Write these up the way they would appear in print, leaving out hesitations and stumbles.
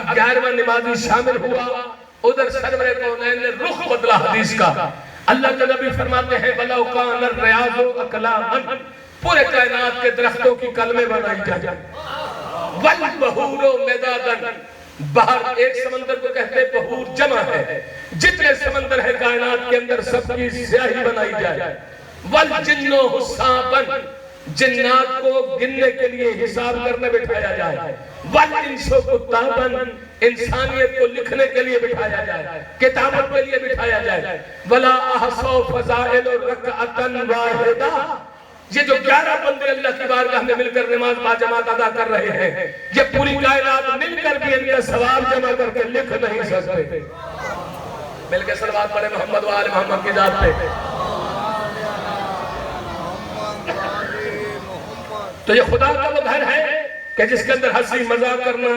اب 11واں نمازی شامل ہوا، ادھر سرور کونین نے رخ بدلا حدیث کا۔ اللہ کے نبی فرماتے ہیں وَلَوْ كَانَ الرِّيَاضُ أَكْلَامًا، پورے کائنات کے درختوں کی کلمے بنائی جائے۔ وَالْبَحُورُ مِدَادًا، بحر ایک سمندر کو کہتے ہیں بحور جمع ہے، جتنے سمندر ہے کائنات کے اندر سب کی سیاہی بنائی جائے۔ وَالْجِنُّ حُسَابًا، جنات کو گننے کے لیے حساب کرنے بٹھایا جائے۔ وَالْإِنسُ كُتَابًا، انسانیت کو لکھنے کے لیے بٹھایا جائے، کتابت کے لیے بٹھایا جائے۔ وَلَا أَحْصَوْا فَضَائِلُ رَكْعَةً وَاحِدَةً، یہ جو 11 بندے اللہ کی بارگاہ میں مل کر نماز باجماعت ادا کر رہے ہیں، یہ پوری کائنات مل کر بھی ان کا ثواب جمع کر کے لکھ نہیں سکتے۔ مل کے صلوات پڑھے محمد و آل محمد کی ذات پہ۔ تو یہ خدا کا وہ گھر ہے کہ جس کے اندر ہنسی مذاق کرنا،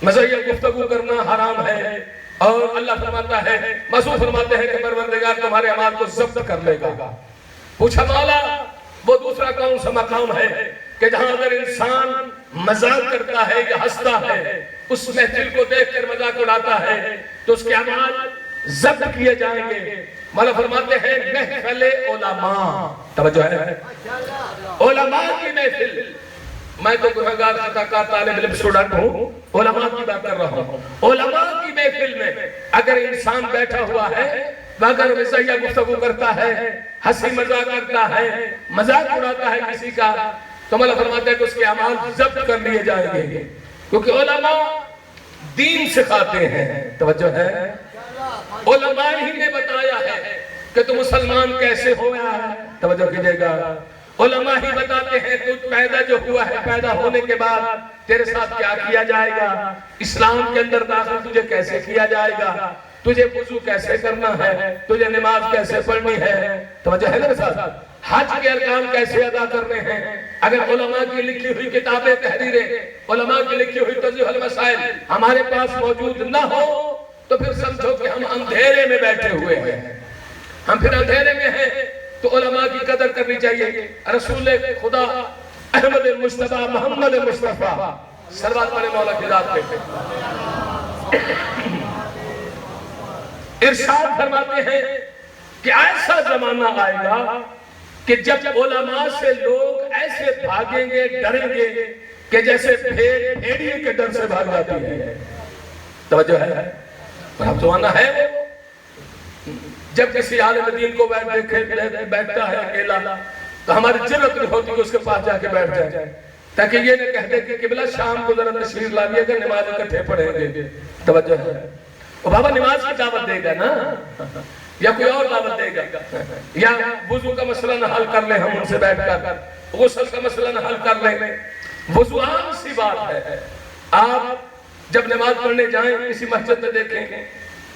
مزاحیہ گفتگو کرنا حرام ہے، اور اللہ فرماتا ہے، مسعود فرماتے ہیں کہ پروردگار تمہارے اعمال کو ضبط کر لے گا۔ پوچھا مولا وہ دوسرا کون سا مقام ہے کہ جہاں اگر انسان مذاق کرتا ہے یا ہنستا ہے، اس محفل کو دیکھ کر مذاق اڑاتا ہے تو اس کے اعمال ضبط کیے جائیں گے۔ مولا فرماتے ہیں محفل علماء، توجہ ہے، علماء کی محفل، میں تو گنہگار خطاکار طالب علم اسٹوڈنٹ ہوں، علماء کی بات کر رہا ہوں۔ علماء کی محفل میں اگر انسان بیٹھا ہوا ہے، اگر مزاحیہ گفتگو کرتا ہے، ہنسی مذاق کرتا ہے، مذاق اڑاتا ہے کسی کا، تو مولا فرماتا ہے کہ اس کے اعمال ضبط کر لیے جائیں گے، کیونکہ علماء دین سکھاتے ہیں۔ توجہ ہے، علماء ہی نے بتایا ہے کہ تو مسلمان کیسے ہوا ہے، توجہ کیجئے گا۔ علماء ہی بتاتے ہیں تو پیدا جو ہوا ہے، پیدا ہونے کے بعد تیرے ساتھ کیا کیا جائے گا، اسلام کے اندر داخل تجھے کیسے کیا جائے گا، تجھے وضو کیسے کرنا ہے، تجھے نماز کیسے پڑھنی ہے، توجہ ہے میرے ساتھ، حج کے ارکان کیسے ادا کرنے ہیں۔ اگر علماء کی لکھی ہوئی کتابیں تحریریں، علماء کی لکھی ہوئی توضیح المسائل ہمارے پاس موجود نہ ہو تو پھر سمجھو کہ ہم اندھیرے میں بیٹھے ہوئے ہیں، ہم پھر اندھیرے میں ہیں۔ تو علماء کی قدر کرنی چاہیے۔ رسول خدا احمد مصطفیٰ محمد مصطفیٰ صلوات پڑھے مولا کی ذات پہ، ارشاد فرماتے ہیں کہ ایسا زمانہ آئے گا کہ جب علماء سے لوگ ایسے بھاگیں گے، ڈریں گے کہ جیسے بھیڑ بھیڑیے کے ڈر سے بھاگ جاتی ہے۔ توجہ ہے، پر اب زمانہ ہے وہ جب کسی عالم دین کو بیٹھتا ہے اکیلا تو ہماری جرت نہیں ہوتی کہ اس کے پاس جا کے بیٹھ جائے، تاکہ یہ نہ کہہ دے کہ قبلہ شام کو ذرا تشریف لالیے گا، نماز اکٹھے پڑھیں گے۔ توجہ ہے، وہ بابا نماز کی دعوت دے گا نا، یا کوئی اور دعوت دے گا، یا وضو کا مسئلہ نہ حل کر لیں ہم ان سے بیٹھ کر، غسل کا مسئلہ نہ حل کر لیں۔ وضو عام سی بات ہے۔ آپ جب نماز پڑھنے جائیں کسی مسجد میں دیکھیں،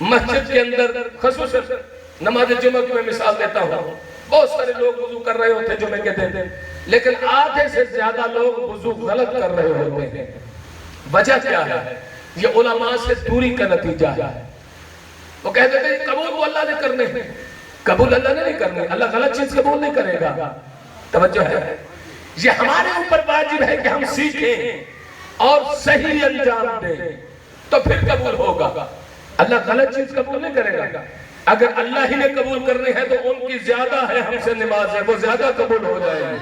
مسجد کے اندر خصوصاً نماز جمعہ کی میں مثال دیتا ہوں، بہت سارے لوگ وضو کر رہے ہوتے ہیں جمعہ کے دن، لیکن آدھے سے زیادہ لوگ وضو غلط کر رہے ہوتے ہیں۔ وجہ کیا ہے؟ یہ علماء سے دوری کا نتیجہ ہے۔ وہ کہتے ہیں قبول کو اللہ نے کرنے ہیں، قبول اللہ نے نہیں کرنے، اللہ غلط چیز قبول نہیں کرے گا۔ توجہ ہے، یہ ہمارے اوپر واجب ہے کہ ہم سیکھیں اور صحیح انجام دیں تو پھر قبول ہوگا۔ اللہ غلط چیز قبول نہیں کرے گا۔ اگر اللہ ہی نے قبول کرنے ہیں تو ان کی زیادہ ہے ہم سے نماز ہے، وہ زیادہ قبول ہو جائے گی۔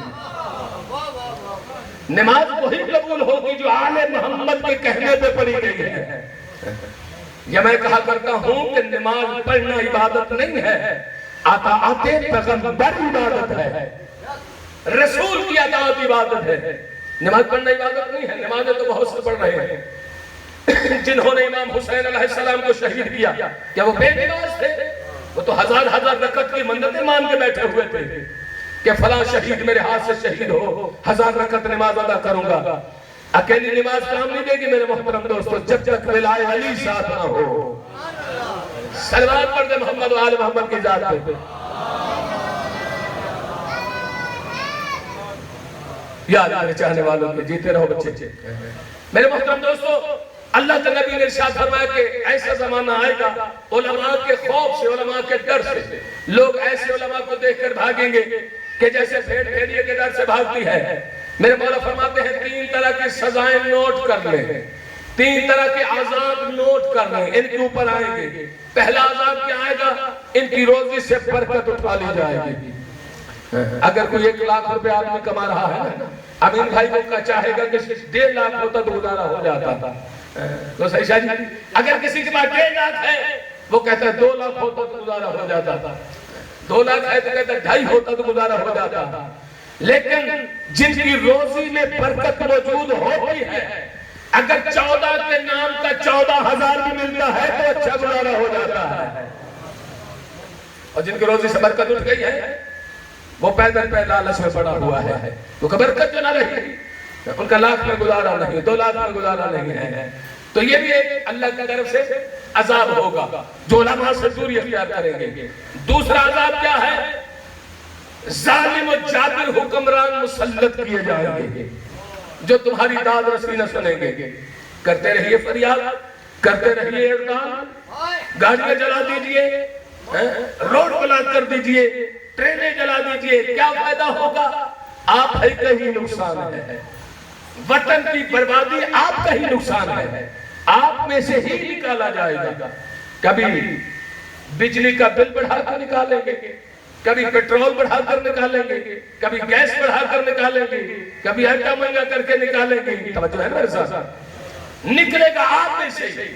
نماز وہی قبول ہوگی جو آل محمد کے کہنے پہ پڑھی گئی ہے۔ یہ میں کہا کرتا ہوں کہ نماز پڑھنا عبادت نہیں ہے، اطاعت پیغمبر عبادت ہے، رسول کی اطاعت عبادت ہے۔ نماز پڑھنا عبادت نہیں ہے۔ نمازیں تو بہت سے پڑھ رہے ہیں، جنہوں نے امام حسین علیہ السلام کو شہید کیا، کیا وہ بے نماز تھے؟ وہ تو ہزار ہزار رکعت کی منتیں مان کے بیٹھے ہوئے تھے کہ فلاں شہید میرے ہاتھ سے شہید ہو، 1000 رکعت نماز ادا کروں گا۔ اکیلی نماز کام نہیں دے گی میرے محترم دوستو، جب تک ولائے علی ساتھ نہ ہو۔ صلوات پڑھ دے محمد و آل محمد کی ذات پہ۔ یاد میرے چاہنے والوں کے، جیتے رہو بچے۔ میرے محترم دوستو، اللہ کے نبی نے ارشاد فرمایا کہ ایسا زمانہ آئے گا، علماء کے خوف سے، علماء کے ڈر سے لوگ ایسے علماء کو دیکھ کر بھاگیں گے کہ جیسے بھیڑ بھیڑیے کے ڈر سے بھاگتی ہے۔ میرے مولا فرماتے ہیں 3 طرح کی سزائیں نوٹ کر لیں۔ 3 طرح کے عذاب نوٹ کر رہے ہیں، ان کے اوپر آئیں گے۔ پہلا عذاب کیا آئے گا؟ ان کی روزی سے برکت اٹھا لی جائے گی۔ اگر کوئی 1 لاکھ روپے آدمی کما رہا ہے نا، امین بھائی وہ کا چاہے گا کہ 1.5 لاکھ ہوتا تو گزارا ہو جاتا تھا، تو صحیح شاہ جی۔ اگر کسی کے پاس 1.5 لاکھ ہے، وہ کہتا ہے 2 لاکھ ہوتا تو گزارا ہو جاتا تھا، 2 لاکھ ہے تو کہتا ہے 2.5 ہوتا تو گزارا ہو جاتا تھا۔ لیکن جن کی روزی میں برکت موجود ہوتی ہے، اگر 14 کے نام کا 14,000 بھی ملتا ہے تو اچھا گزارا ہو جاتا ہے۔ اور جن کی روزی سے برکت اٹھ گئی ہے، وہ پیدل پہ لالچ میں پڑا ہوا ہے، تو برکت جو نہ رہی، ان کا لاکھ میں گزارا نہیں، 2 لاکھ میں گزارا نہیں ہے۔ تو یہ بھی ایک اللہ کی طرف سے عذاب ہوگا جو علماء سے دوری اختیار کریں گے۔ دوسرا عذاب کیا ہے؟ ظالم و جابر حکمران مسلط کیے جائیں گے جو تمہاری داد رسی نہ سنیں گے۔ کرتے رہیے فریاد، کرتے رہیے اعلان، گاڑیاں جلا دیجئے، روڈ بلاک کر دیجئے، ٹرینیں جلا دیجئے، کیا فائدہ ہوگا؟ آپ کا ہی نقصان ہے، وطن کی بربادی آپ کا ہی نقصان ہے، آپ میں سے ہی نکالا جائے گا۔ کبھی بجلی کا بل بڑھا کر نکالیں گے، کبھی پیٹرول بڑھا کر نکالیں گے، کبھی گیس بڑھا کر نکالیں گے، کبھی آٹا مہنگا کر کے نکالیں گے۔ توجہ ہے میرے ساتھ؟ نکلے گا آپ میں سے۔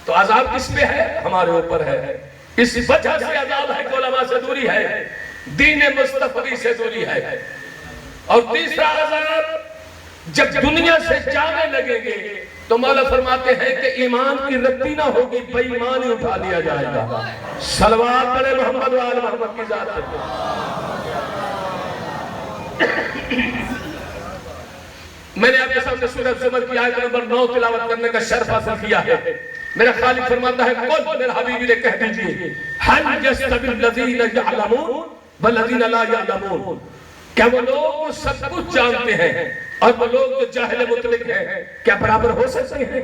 تو عذاب کس پہ ہے؟ ہمارے اوپر ہے۔ اس وجہ سے عذاب ہے کہ علماء سے دوری ہے، دین مصطفی سے دوری ہے۔ اور تیسرا عذاب جب دنیا سے جانے لگیں گے تو مولا فرماتے ہیں کہ ایمان کی رتی نہ ہوگی، بے ایمانی اٹھا لیا جائے گا۔ صلوات پڑھے محمد و آل محمد کی ذات پہ۔ میں نے آپ کے سامنے سورہ زمر کی آیت نمبر 9 تلاوت کرنے کا شرف حاصل کیا ہے۔ میرا خالق فرماتا ہے قل، میرے حبیبی نے کہہ دیجئے، هل يستوي الذين يعلمون والذين لا يعلمون، کیا وہ لوگ جو سب کچھ جانتے ہیں اور وہ لوگ جو جاہل مطلق ہیں کیا برابر ہو سکتے ہیں؟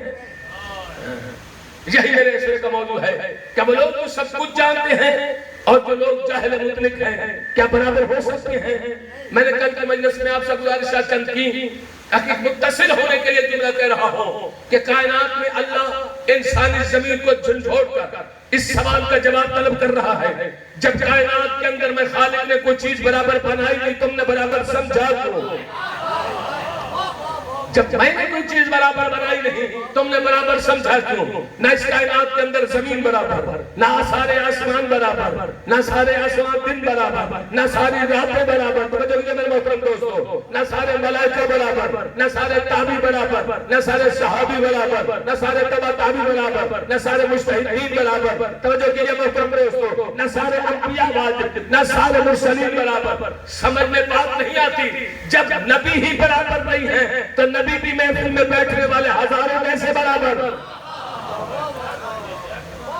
یہی میرے اسرے کا موضوع ہے، کیا وہ لوگ جو سب کچھ جانتے ہیں اور جو لوگ جاہل مطلق ہیں کیا برابر ہو سکتے ہیں؟ میں نے کل کی مجلس میں آپ سے گزارشات چند کی، متصل ہونے کے لیے جملہ کہہ رہا ہوں کہ کائنات میں اللہ انسانی زمین کو جھنجھوڑ کر اس سوال کا جواب طلب کر رہا ہے، جب کائنات کے اندر میں خالق نے کوئی چیز برابر بنائی نہیں، تم نے برابر سمجھا کیوں؟ جب میں نے کوئی چیز برابر بنائی نہیں، تم نے برابر سمجھا کیوں؟ نہ اس کائنات کے اندر زمین برابر، نہ سارے آسمان برابر، نہ سارے آسمان دن برابر، نہ ساری راتیں برابر، توجہ کیجئے میرے محترم دوستو، نہ سارے ملائکہ برابر، نہ سارے تابعی برابر، نہ سارے صحابی برابر، نہ سارے تبع تابعی برابر، نہ سارے مجتہدین برابر، توجہ کیجئے محترم دوستو، نہ سارے انبیاء واجب، نہ سارے مرسلین برابر۔ سمجھ میں بات نہیں آتی، جب نبی ہی برابر نہیں ہے تو نبی بھی محفل میں بیٹھنے والے ہزاروں کیسے برابر؟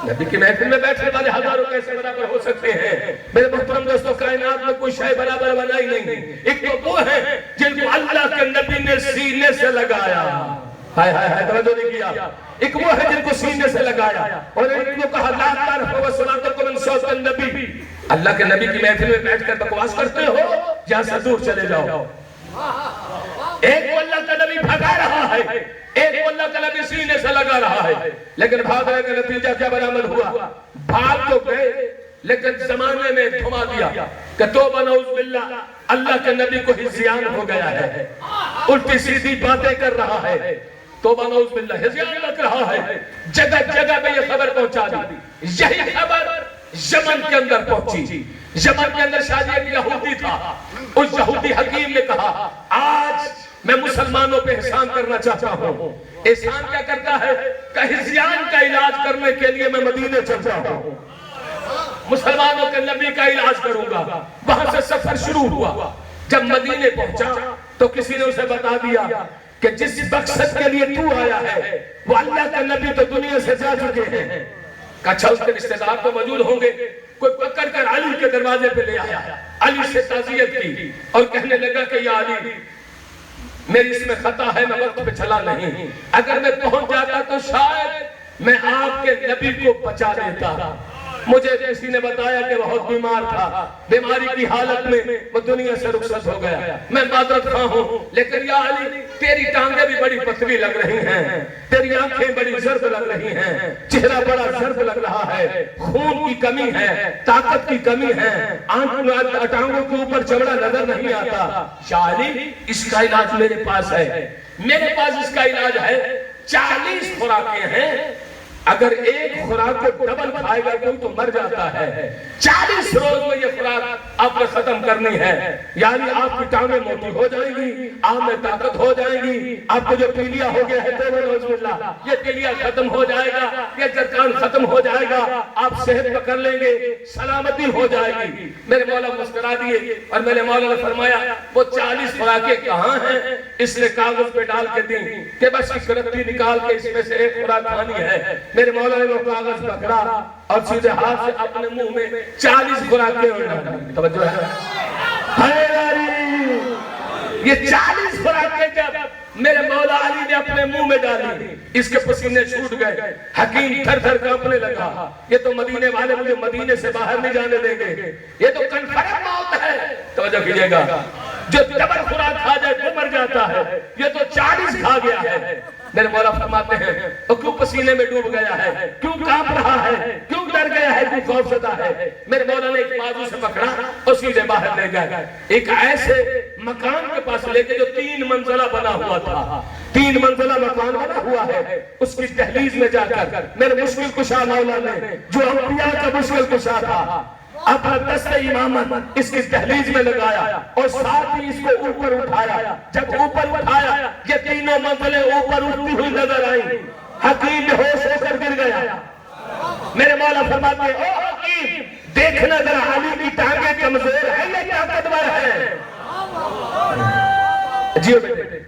نبی کی محفل میں بیٹھنے والے ہزاروں کیسے برابر ہو سکتے ہیں؟ میرے محترم دوستو، کائنات میں کوئی شے برابر بنائی نہیں۔ ایک تو وہ ہے جن کو اللہ کے نبی نے سینے سے لگایا، ہائے ہائے ہائے، توجہ نہیں کیا۔ ایک وہ ہے جن کو سینے سے لگایا، اور ایک کو کہا لا ترفعوا اصواتکم من صوت النبی، اللہ کے نبی کی محفل میں بیٹھ کر بکواس کرتے ہو، یہاں سے دور چلے جاؤ۔ ایک کو اللہ کا نبی بھگا رہا ہے، ایک کو اللہ کا نبی سینے سے لگا رہا ہے، لیکن بھاگنے کا نتیجہ کیا برآمد ہوا؟ بھاگ تو گئے لیکن زمانے میں تھما دیا کہ توبہ نعوذ باللہ، اللہ کے نبی کو ہذیان ہو گیا ہے، الٹی سیدھی باتیں کر رہا ہے، توبہ نعوذ باللہ ہذیان لگ رہا ہے۔ جگہ جگہ میں یہ خبر پہنچا دی، یہی خبر یمن کے اندر پہنچی۔ یمن کے اندر شاید ایک یہودی تھا، اس یہودی حکیم نے کہا آج میں مسلمانوں پہ احسان کرنا چاہتا ہوں۔ احسان کیا کرتا ہے کہ ہذیان کا علاج کرنے کے لیے میں مدینے چلتا ہوں، مسلمانوں کے نبی کا علاج کروں گا۔ وہاں سے سفر شروع ہوا، جب مدینے پہنچا تو کسی نے اسے بتا دیا کہ جس مقصد کے لیے تو آیا ہے وہ اللہ کا نبی تو دنیا سے جا چکے ہیں۔ کچھا اس کے رشتہ دار تو موجود ہوں گے، کوئی پکڑ کر علی کے دروازے پہ لے آیا، علی سے تعزیت کی اور کہنے لگا کہ یا علی میری اس میں خطا ہے، میں وقت پہ چلا نہیں، اگر میں پہنچ جاتا تو شاید میں آپ کے نبی کو بچا دیتا۔ مجھے کسی نے بتایا کہ بہت بیمار تھا، بیماری کی حالت میں وہ دنیا سے رخصت ہو گیا، میں معذرت خواہ ہوں، لیکن یا علی تیری ٹانگیں بھی بڑی پتلی لگ رہی ہیں، تیری آنکھیں بڑی زرد لگ رہی ہیں، چہرہ بڑا زرد لگ رہا ہے، خون کی کمی ہے، طاقت کی کمی ہے، ٹانگوں کے اوپر چمڑا نظر نہیں آتا۔ یا علی اس کا علاج میرے پاس ہے، میرے پاس اس کا علاج ہے، 40 خوراکیں ہیں، اگر ایک خوراک کو ڈبل کھائے گا کوئی تو مر جاتا ہے، 40 روز میں یہ خوراک آپ نے ختم کرنی ہے، یعنی آپ کی ٹانگیں موٹی ہو جائیں گی، آپ میں طاقت ہو جائیں گی، آپ کو جو پیلیا ہو گیا ہے یہ پیلیا ختم ہو جائے گا، یہ جرکان ختم ہو جائے گا، آپ صحت پکڑ لیں گے، سلامتی ہو جائے گی۔ میرے مولا مسکرا دیے اور میرے مولا نے فرمایا وہ 40 خوراکیں کہاں ہیں؟ اس نے کاغذ پہ ڈال کے دی کہ بس اس رتی نکال کے اس میں سے ایک خوراک کھانی ہے۔ میرے مولا نے وہ کاغذ پکڑا اور سیدھے ہاتھ سے اپنے منہ میں 40 خوراکیں ڈالی۔ توجہ ہے؟ یہ 40 خوراکیں جب میرے مولا علی نے اپنے منہ میں ڈالی، اس کے پسینے چھوٹ گئے، حکیم تھر تھر کانپنے لگا، یہ تو مدینے والے مجھے مدینے سے باہر نہیں جانے دیں گے، یہ تو کنفرم موت ہے۔ توجہ کیجئے گا، جو ڈبل خوراک کھا جائے وہ مر جاتا ہے، یہ تو 40 کھا گیا ہے۔ میرے مولا فرماتے ہیں وہ کیوں پسینے میں ڈوب گیا ہے، کیوں کانپ رہا ہے، کیوں ڈر گیا ہے، کیوں خوف زدہ ہے؟ میرے مولا نے ایک بازو سے پکڑا اور سیدھے باہر لے گئے، ایک ایسے مکان کے پاس لے کے جو 3 منزلہ بنا ہوا تھا، 3 منزلہ مکان بنا ہوا ہے، اس کی دہلیز میں جا کر میرے مشکل کشا مولا نے جو انبیاء کا مشکل کشا تھا اپنا دست امامت اس کی دہلیز میں لگایا اور ساتھ ہی اس کو اوپر اٹھایا۔ جب اوپر اٹھایا یہ تینوں منزلیں اوپر اٹھتی ہوئی نظر آئیں، حکیم ہوش ہو کر گر گیا۔ میرے مولا فرماتے ہیں او حکیم دیکھنا ذرا علی کی ٹانگیں کمزور ہے یا طاقتور ہے؟ جیو بیٹے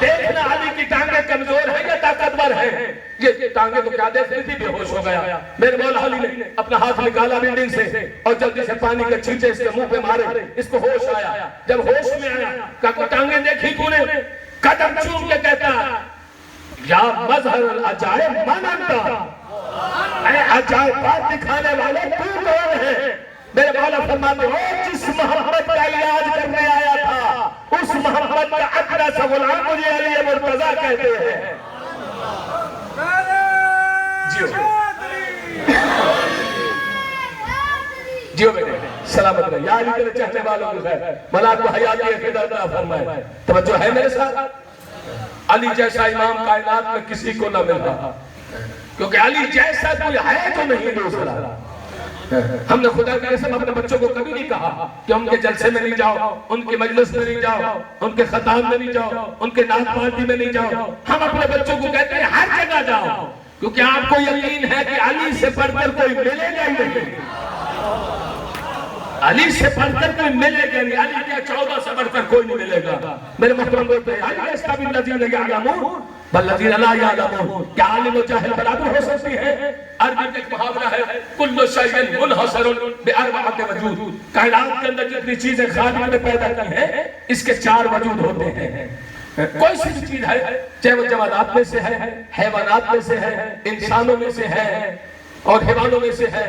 دیکھنا علی کی ٹانگیں کمزور ہے یا طاقتور ہے؟ یہ ٹانگیں تو کیا دیکھ رہی تھی، بے ہوش ہو گیا۔ میرے مولا علی نے اپنا ہاتھ نکالا بلڈنگ سے اور جلدی سے پانی کے چھینٹے اس کے منہ پہ مارے، اس کو ہوش آیا۔ جب ہوش میں آیا کہا ٹانگیں دیکھی تو نے؟ قدم چوم کے کہتا یا مظہر العجائب من انتا، اے عجائب بات دکھانے والے تو کون ہے؟ میرے مولا فرماتے ہیں جس محمد کا علاج کرنے آیا تھا اس محمد کا ادنا سا غلام مجھے علی مرتضیٰ کہتے ہیں۔ جیو بیٹے سلامت رہے، یا علی تیرے چہنے والوں کی خیر، ملاک کو حیاتی اقتدار عطا فرمائے۔ توجہ ہے میرے ساتھ؟ علی جیسا امام کائنات میں کسی کو نہ مل رہا، کیونکہ علی جیسا کوئی ہے تو نہیں دوسرا۔ ہم نے خدا کی قسم اپنے بچوں کو کبھی نہیں کہا کہ ان کے جلسے میں نہیں جاؤ، ان کے مجلس میں نہیں جاؤ، ان کے خطاب میں نہیں جاؤ، ان کے نعت پارٹی میں نہیں جاؤ۔ ہم اپنے بچوں کو کہتے ہیں ہر جگہ جاؤ، کیونکہ آپ کو یقین ہے کہ علی سے بڑھ کر کوئی ملے گا ہی نہیں، علی سے بڑھ کر کوئی ملے گا نہیں، علی کیا 14 سے بڑھ کر کوئی نہیں ملے گا۔ میرے محترم دوستو علی استبی الذین یعلمون والذین لا یعلمون، کیا عالم و جاہل برابر ہو سکتی ہے؟ عربی میں ایک محاورہ ہے کل شیء منحصر باربعۃ وجود، کائنات کے اندر جتنی چیزیں خالق نے پیدا کی ہیں اس کے 4 وجود ہوتے ہیں۔ کوئی سی بھی چیز ہے چاہے وہ جمادات میں سے ہے، حیوانات میں سے ہے، انسانوں میں سے ہے اور حیوانوں میں سے ہے،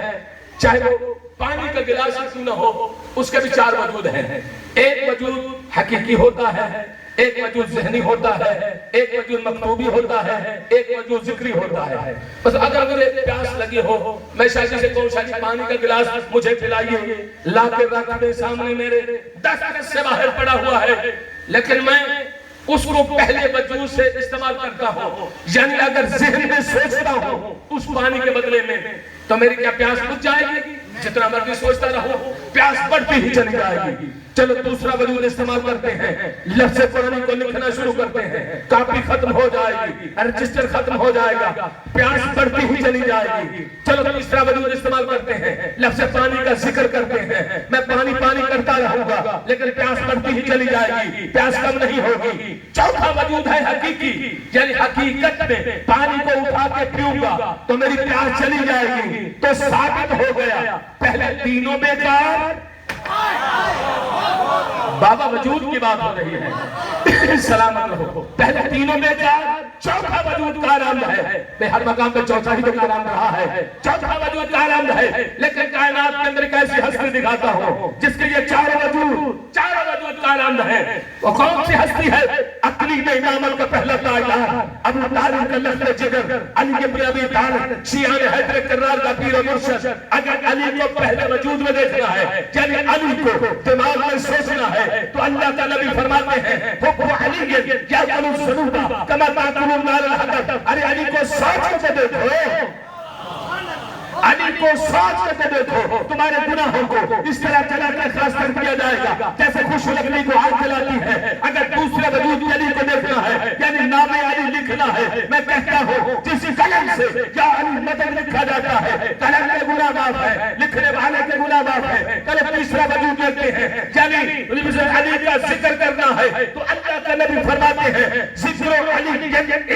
چاہے وہ پانی کا گلاس کیوں نہ ہو اس کے بھی 4 وجود ہیں۔ ایک وجود حقیقی ہوتا ہے، ایک وجود ذہنی ہوتا ہے، ایک وجود مکتوبی ہوتا ہے، ایک وجود ذکری ہوتا ہے۔ بس اگر مجھے پیاس لگی ہو میں شاید سے کہوں شاید پانی کا گلاس مجھے پلائیے، لا کے رکھ دے سامنے میرے، 10 دس سے باہر پڑا ہوا ہے، لیکن میں اس کو پہلے وجود سے استعمال کرتا ہوں، یعنی اگر ذہن میں سوچتا ہوں اس پانی کے بدلے میں تو میری کیا پیاس بجھ جائے گی؟ جتنا مرضی سوچتا رہو پیاس بڑھتی ہی چلی جائے گی۔ چلو دوسرا وجود استعمال کرتے ہیں، لفظ قرآن کو لکھنا شروع کرتے ہیں، کاپی ختم ہو جائے گی، رجسٹر ختم ہو جائے گا، پیاس بڑھتی ہی چلی جائے گی۔ چلو تیسرا وجود استعمال کرتے ہیں، لفظ پانی کا ذکر کرتے ہیں، میں پانی پانی کرتا رہوں گا لیکن پیاس بڑھتی ہی چلی جائے گی، پیاس کم نہیں ہوگی۔ چوتھا وجود ہے حقیقی، یعنی حقیقت میں پانی کو اٹھا کے پیوں گا تو میری پیاس چلی جائے گی، تو ثابت ہو گیا پہلے تینوں بیکار۔ بابا وجود کی بات ہو رہی ہے، سلامت رہو، پہلے تینوں بیکار چوتھا وجود کارآمد ہے. میں ہر مقام پہ چوتھا ہی تو کارآمد رہا ہے. چوتھا وجود کارآمد ہے، لیکن کائنات کے اندر ایک ایسی ہستی دکھاتا ہوں جس کے یہ چاروں وجود کارآمد ہے. وہ کون سی ہستی ہے؟ عقلی میں امامت کا پہلا تاجدار، ابو طالب کا لخت جگر، علی ابن ابی طالب، شیعان حیدر کرار کا پیر و مرشد. اگر علی کو پہلے وجود میں دیکھنا ہے، یعنی علی کو دماغ میں سوچنا ہے، تو اللہ کا نبی فرماتے ہیں حب علی یأکل الذنوب کما تأکل النار الحطب. ارے علی کو سوچ کے دیکھو، علی کو سوچ کے دیکھو، تمہارے گناہوں کو اس طرح چلا کر خاص کر دیا جائے گا جیسے خوش لکڑی کو آگ جلاتی ہے. اگر دوسرے وجود علی کو دیکھنا ہے، یعنی نام علی لکھنا ہے، میں کہتا ہوں جس قلم سے یا علی مدد لکھا جاتا ہے، قلم کے گناہ معاف ہے، لکھنے والے کے گناہ معاف ہے. قلم تیسرا وجود دیکھتے ہیں، یعنی علی کا ذکر کرنا ہے تو اللہ کا نبی فرماتے ہیں ذکر علی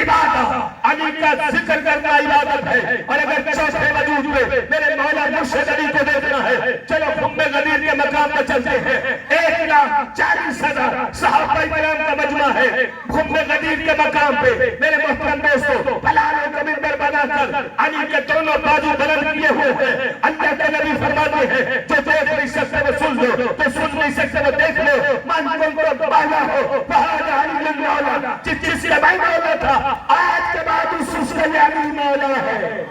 عبادت، علی کا ذکر کرنا عبادت ہے. اور اگر چوتھے وجود میرے مولا مرشد علی کو دیکھنا ہے، چلو خم غدیر کے مقام پر چلتے ہیں. 1,40,000 صحابہ کرام کا مجمع ہے. خم غدیر کے مقام پہ میرے محترم دوستو پلانوں کا منبر بنا کر علی کے دونوں بازو بلند کیے ہوئے ہیں. اللہ کے نبی فرماتے ہیں جو دیکھ نہیں سکتے وہ سن لو، جو سن نہیں سکتے وہ دیکھ لو. من کن کو بالا ہو بہادا علی مولا، جس کا بھائی مولا تھا آج کے بعد اس کا علی مولا ہے.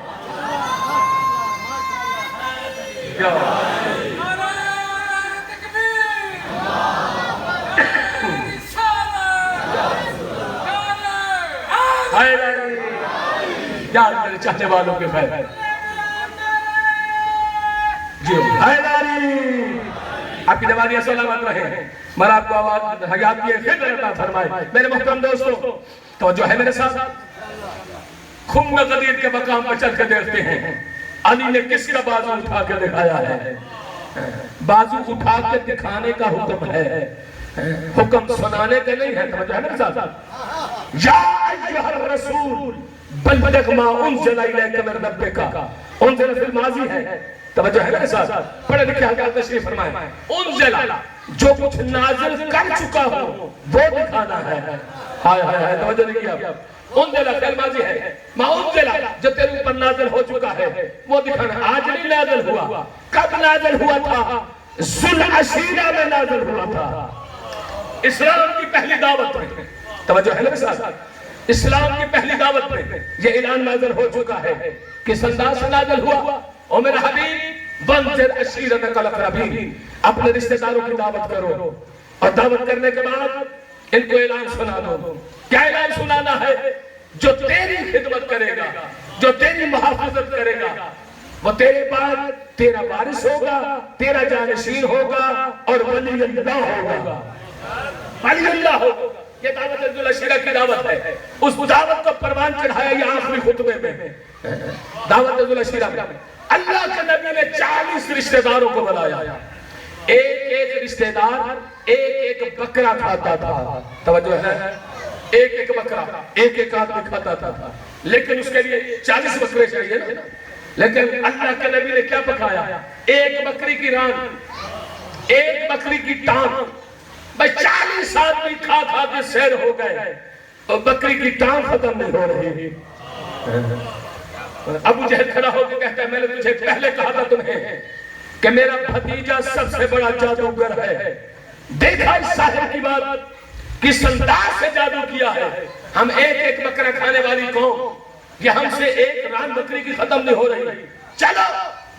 یاد میرے چاہنے والوں کے خیر جی حیداری آپ کی جوانی سلامت رہے، مر آپ کو آواز حیات کی خدمت عطا فرمائے. میرے محترم دوستو توجہ ہے میرے ساتھ. خم غدیر کے مقام پر چل کے دیکھتے ہیں علی نے کس کا بازو اٹھا کے دکھایا ہے. بازو اٹھا کے دکھانے کا حکم ہے، حکم سنانے کا نہیں ہے. توجہ ہے میرے ساتھ. یا ایھا الرسول بلغ ما انزل الیک من ربک، انزل فی الماضی ہے. توجہ ہے میرے ساتھ. پڑھے لکھے حضرات تشریف فرمائیں. انزل جو کچھ نازل کر چکا ہو وہ دکھانا ہے. ہائے ہائے ہائے توجہ نہیں کیا. انزل فعل ماضی ہے، ما انزل جو تیرے اوپر نازل ہو چکا ہے وہ دکھانا. آج نہیں نازل ہوا، کب نازل ہوا تھا؟ ذوالعشیرہ میں نازل ہوا تھا، اسلام کی پہلی دعوت میں. توجہ ہے میرے ساتھ. اسلام کی پہلی دعوت میں یہ اعلان نازل ہو چکا ہے. کس انداز سے نازل ہوا؟ او میرے حبیب وانذر عشیرتک الاقربین، اپنے رشتہ داروں کی دعوت کرو، اور دعوت کرنے کے بعد ان کو اعلان سنا دو. کیا اعلان سنانا ہے؟ جو تیری خدمت کرے گا، جو تیری محافظت کرے گا، وہ تیرے بعد تیرا وارث ہوگا، تیرا جانشین ہوگا اور ولی اللہ ہوگا. ولی اللہ ہوگا. یہ دعوت ذوالعشیرہ کی دعوت ہے. اس دعوت کو پروان چڑھایا یہ آخری خطبے میں. دعوت ذوالعشیرہ میں اللہ کے نبی نے 40 رشتہ داروں کو بلایا. ایک رشتہ دار ایک بکرا کھاتا تھا. توجہ ہے. ایک بکرا ایک آدمی کھاتا تھا، لیکن اس کے لیے 40 بکرے چاہیے نا. لیکن اللہ کے نبی نے کیا پکایا؟ ایک بکری کی ران، ایک بکری کی ٹانگ. بھائی 40 آدمی کھا کھا کے سیر ہو گئے اور بکری کی ٹانگ ختم نہیں ہو رہی. ابو جہل کھڑا ہو کے کہتا ہے میں نے تجھے پہلے کہا تھا تمہیں کہ میرا بھتیجا سب سے بڑا جادوگر ہے. دیکھا اس ساحر کی بات کس انداز سے جادو کیا ہے. ہم ایک بکرا کھانے والی قوم، یہ ہم سے ایک ران بکری کی ختم نہیں ہو رہی. چلو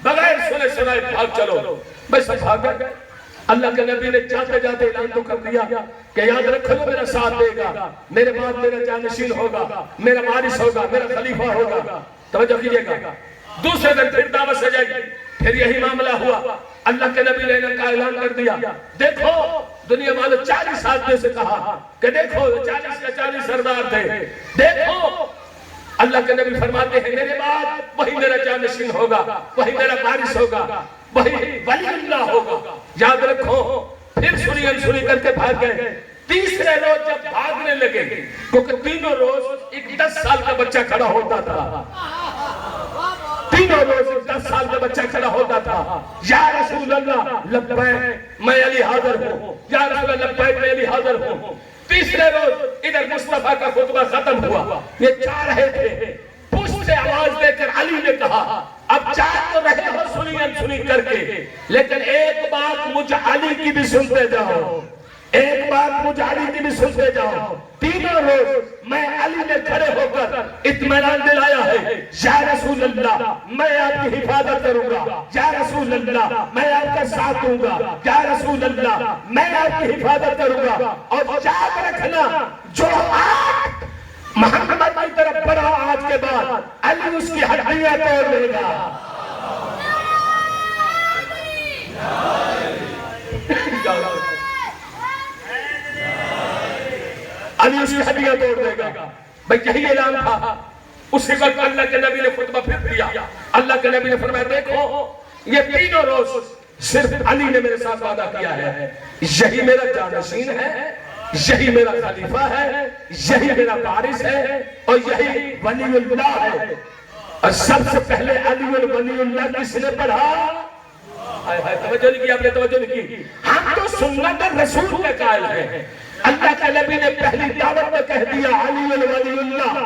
بغیر سنے سنائے بھاگ چلو. بس بھاگ گئے. اللہ کے نبی نے جاتے جاتے اعلان تو کر دیا کہ یاد رکھو میرا ساتھ دے گا، میرے بعد میرا جانشین ہوگا، میرا وارث ہوگا، میرا خلیفہ ہوگا. توجہ کیجئے گا. دوسرے دن پھر دعوت سجائی، پھر یہی معاملہ ہوا. اللہ کے نبی نے کا اعلان کر دیا دیکھو دنیا والے 40 آدمی سے کہا کہ دیکھو 40 کا 40 سردار تھے. دیکھو اللہ کے نبی فرماتے ہیں میرے بعد وہی میرا جانشین ہوگا، وہی میرا وارث ہوگا، وہی ولی اللہ ہوگا. یاد رکھو. پھر سنی کر کے بھاگ گئے. تیسرے روز جب بھاگنے لگے کیونکہ تینوں روز ایک 10 سال کا بچہ کھڑا ہوتا تھا. تینوں روز 10 سال کا بچہ کھڑا ہوتا تھا، یا رسول اللہ لبیک میں علی حاضر ہوں، یا رسول اللہ لبیک میں علی حاضر ہوں۔ تیسرے روز ادھر مصطفیٰ کا خطبہ ختم ہوا، یہ جا رہے تھے، پشت سے آواز دے کر علی نے کہا اب جا تو رہے ہو سنی انسنی کر کے، لیکن ایک بات مجھ علی کی بھی سنتے جاؤ، ایک بات مجھ علی کی بھی سنتے جاؤ۔ تینوں روز میں علی نے کھڑے ہو کر اطمینان دلایا ہے، یا رسول اللہ میں آپ کی حفاظت کروں گا، یا رسول اللہ میں آپ کا ساتھ دوں گا، یا رسول اللہ میں آپ کی حفاظت کروں گا، اور یاد رکھنا جو آج محمد کی طرف بڑھا آج کے بعد علی اس کی ہڈیاں توڑ لے گا۔ علی اس کی ہڈیاں توڑ دے گا۔ بھئی یہی اعلان تھا۔ اسی وقت اللہ کے نبی نے خطبہ پھر دیا۔ اللہ کے نبی نے فرمایا دیکھو یہ تینوں روز صرف علی نے میرے ساتھ وعدہ کیا ہے، یہی میرا جانشین ہے، یہی میرا خلیفہ ہے، یہی میرا وارث ہے، اور یہی ولی اللہ ہے۔ اور سب سے پہلے علی ولی اللہ کس نے پڑھا؟ توجہ نہیں کی، آپ نے توجہ نہیں کی۔ ہم تو سنت رسول کے قائل ہیں۔ اللہ کے نبی نے پہلی دعوت میں کہہ دیا علی ولی اللہ،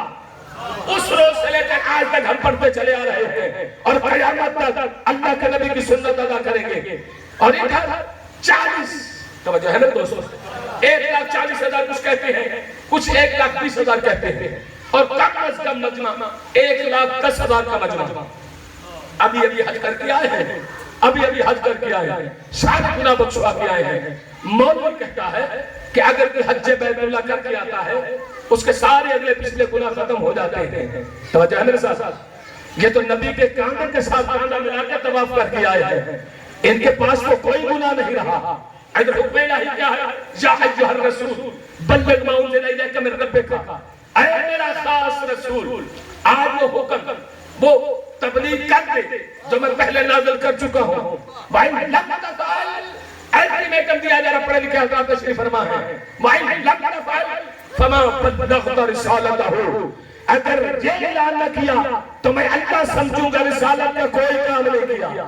اس روز سے لے کر آج تک ہم پڑھتے چلے آ رہے ہیں، اور قیامت تک اللہ کے نبی کی سنت ادا کریں گے۔ اور ادھر 40 توجہ ہے نا دوستو، 1,40,000 کچھ کہتے ہیں، کچھ 1,20,000 کہتے ہیں، اور کم از کم مجمع 1,10,000 کا مجمع ابھی حج کر کے آئے ہیں، ابھی حج کر کے آئے ہیں، سارے گناہ بخشوا کے آئے ہیں۔ مولوی کہتا ہے کہ اگر کوئی حج بیت اللہ کر کے آتا ہے اس کے سارے اگلے پچھلے گناہ ختم ہو جاتے ہیں۔ توجہ ہے میرے ساتھ، یہ تو نبی کے کاندھے کے ساتھ کاندھا ملا کے طواف کر کے آئے ہیں، ان کے پاس تو کوئی گناہ نہیں رہا۔ ادھر حکم الہی کیا ہے؟ یا ایھا الرسول بلغ ما انزل الیک من ربک، اے میرا خاص رسول آج وہ حکم وہ تبلیغ کر دے جو میں پہلے نازل کر چکا ہوں۔ بھائی لم تفعل، الٹیمیٹم دیا جا رہا، پڑھے لکھے حضرات تشریف فرما ہے، بھائی لم تفعل فما بلغت رسالتہ، اگر یہ اعلان نہ کیا تو میں اللہ سمجھوں گا رسالت کا کوئی کام نہیں کیا۔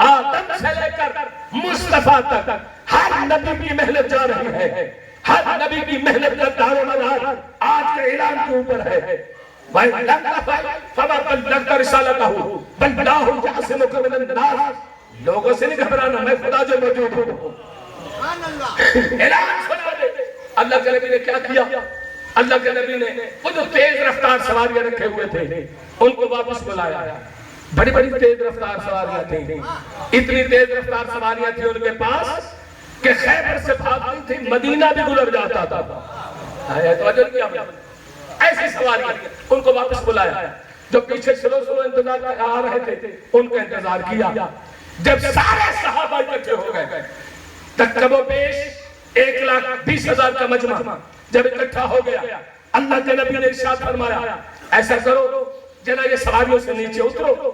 آدم سے لے کر مصطفیٰ تک ہر نبی کی محنت جا رہی ہے، ہر نبی کی محنت کا دار و مدار آج کے اعلان کے اوپر ہے۔ بھائی لم تفعل فما بلغت رسالتہ بل اللہ یعصمک من الناس، لوگوں سے نہیں گھبرانا، میں خدا جو موجود ہوں۔ اعلان سنا دے۔ اللہ کے نبی نے کیا کیا؟ اللہ کے نبی نے وہ جو تیز رفتار سواریاں رکھے ہوئے تھے ان کو واپس بلایا۔ بڑی بڑی تیز رفتار سواریاں تھیں، اتنی تیز رفتار سواریاں تھیں ان کے پاس کہ خیبر سے بھاگتی تھی مدینہ بھی گزر جاتا تھا۔ توجہ کیا؟ ایسی سواریاں ان کو واپس بلایا۔ جو پیچھے سلو انتظار آ رہے تھے ان کا انتظار کیا۔ جب سارے صحابہ اکٹھے ہو گئے تک کم و بیش 1,20,000 کا مجمع جب اکٹھا ہو گیا، اللہ کے نبی نے ارشاد فرمایا ایسا کرو جنا یہ سواریوں سے نیچے اترو۔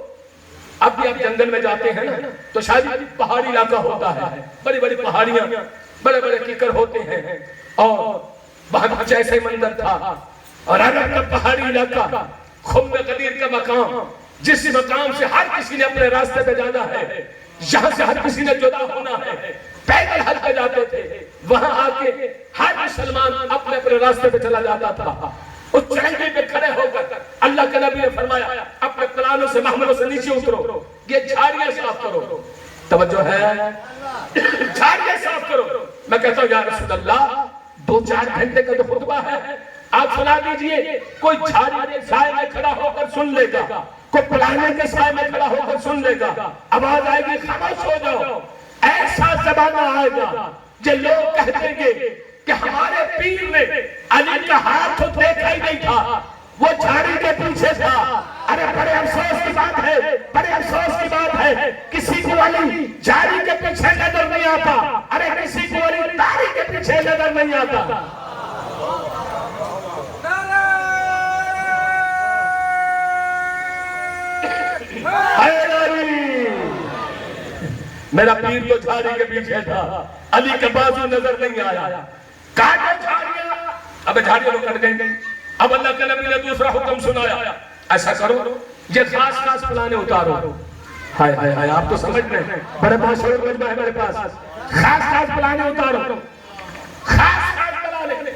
اب بھی آپ جنگل میں جاتے ہیں نا تو شاید پہاڑی علاقہ ہوتا ہے، بڑی بڑی پہاڑیاں، بڑے بڑے کیکر ہوتے ہیں، اور وہاں جیسے منظر تھا، اور عرب کا پہاڑی علاقہ، خم غدیر کا مقام، جس مقام سے ہر کسی نے اپنے راستے پہ جانا ہے، یہاں سے ہر کسی نے جدا ہونا ہے، پیدل حج پہ جاتے تھے، وہاں آ کے ہر مسلمان اپنے اپنے راستے پہ چلا جاتا تھا۔ اس چڑھائی پہ کھڑے ہو کر اللہ کے نبی نے فرمایا اپنے پلانوں سے محملوں سے نیچے اترو، یہ جھاڑیاں صاف کرو۔ توجہ ہے؟ جھاڑیاں صاف کرو۔ میں کہتا ہوں یا رسول اللہ 2-4 گھنٹے کا جو خطبہ ہے آپ سنا دیجئے، کوئی جھاڑی کے سائے میں کھڑا ہو کر سن لے گا، کوئی پلانے کے سائے میں کھڑا ہو کر سن لے گا، آواز آئے گی خاموش ہو جاؤ۔ ایسا زمانہ آئے گا جو لوگ کہتے گے کہ ہمارے پیر نے علی کا ہاتھ تو دیکھا ہی نہیں تھا، وہ جھاڑی کے پیچھے تھا۔ ارے بڑے افسوس کی بات ہے، بڑے افسوس کی بات ہے، کسی کو علی جھاڑی کے پیچھے نظر نہیں آتا، ارے کسی کو علی داڑھی کے پیچھے نظر نہیں آتا۔ میرا پیر تو جھاڑی کے پیچھے تھا، علی کا بازو نظر نہیں آیا۔ کاٹو جھاڑیاں، اب جھاڑیاں کٹ گئی۔ اب اللہ کے نبی نے دوسرا حکم سنایا ایسا کرو یہ خاص خاص پلانے اتارو. ہائے ہائے ہائے آپ تو سمجھ رہے ہیں, بڑے باشعور مجمع ہے میرے پاس. خاص خاص پلانے اتارو, خاص خاص پلانے.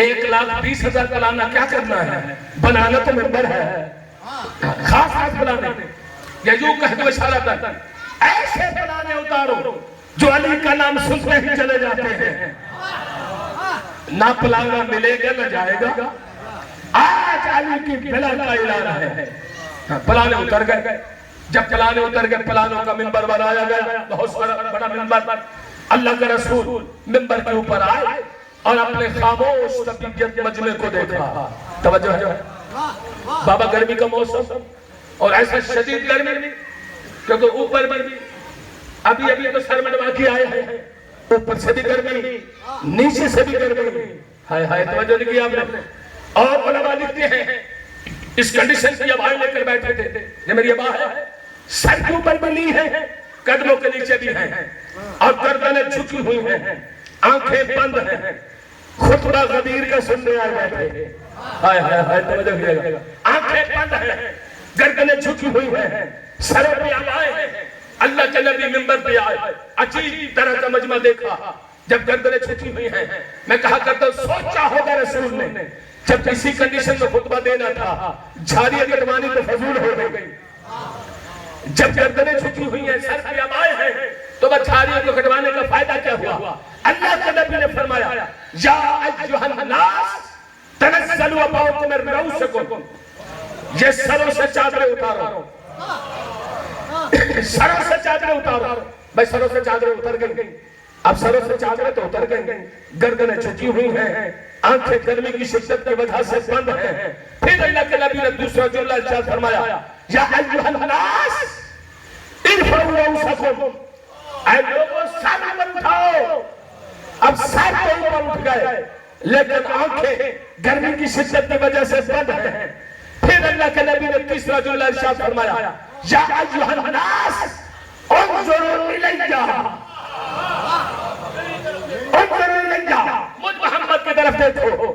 1,20,000 پلانا کیا کرنا ہے؟ بنانا تو ممبر ہے. خاص خاص پلانے یا یوں کہہ دو اشارتاً ایسے پلانے اتارو جو علی کا نام سنتے ہی چلے جاتے ہیں. نہ پلانا ملے گا نہ جائے گا. آج علی کی بلا کا اعلان ہے. پلانے اتر گئے. جب پلانے اتر گئے پلانوں کا منبر بنایا گیا, بہت بڑا منبر. اللہ کا رسول منبر کے اوپر آئے اور اپنے خاموش طبیعت مجمع کو دیکھا. توجہ ہے بابا, گرمی کا موسم اور ایسا شدید گرمی کیونکہ اوپر بھی ابھی تو سر میں ڈبا کے آئے ہیں, اوپر سے بھی گرمی نیچے سے بھی گرمی. ہائے ہائے توجہ نہیں کیا آپ نے. اور علماء لکھتے ہیں اس کنڈیشن کی اب آئے لے کر بیٹھے تھے. یہ میری ابا ہے, سر کے اوپر بھی نہیں ہے, قدموں کے نیچے بھی ہیں اور گردنیں جھکی ہوئی ہیں, آنکھیں بند ہیں, خطبہ غدیر کا سننے آئے بیٹھے. ہائے ہائے ہائے توجہ کیجیے گا. آنکھیں بند ہیں, گردنیں جھکی ہوئی ہیں, سروں پہ آئے ہیں. اللہ کے نبی منبر پہ آئے, عجیب طرح کا مجمع دیکھا. جب گردنیں جھکی ہوئی ہیں میں کہا کرتا ہوں سوچا ہوگا رسول نے جب اسی کنڈیشن میں خطبہ دینا تھا جھاڑیاں کٹوانی تو فضول ہو گئی. جب گردنیں جھکی ہوئی ہیں, سر پہ آئے ہیں, تو بس جھاڑیوں کو کٹوانے کا فائدہ کیا ہوا؟ اللہ کے نبی نے فرمایا یا ایھا الناس تنزلوا فوق من رؤوسکم, یہ سروں سے چادریں اتارو, سروں سے چادریں اتارو. بھائی سروں سے چادریں اتر گئی. اب سروں سے چادریں تو اتر گئی, گردنیں جھکی ہوئی ہیں, آنکھیں گرمی کی شدت کی وجہ سے بند ہیں. پھر اللہ کے نبی نے دوسرا جملہ ارشاد فرمایا یا ایھا الناس ارفعوا رؤوسکم, اے لوگوں سر اٹھاؤ. اب سر تو اوپر اٹھ گئے لیکن آنکھیں گرمی کی شدت کی وجہ سے بند ہیں. پھر اللہ کے نبی نے تیسرا جملہ ارشاد فرمایا یا ایھا الناس انظروا الی, انظروا الی, مجھ محمد کی طرف دیکھو.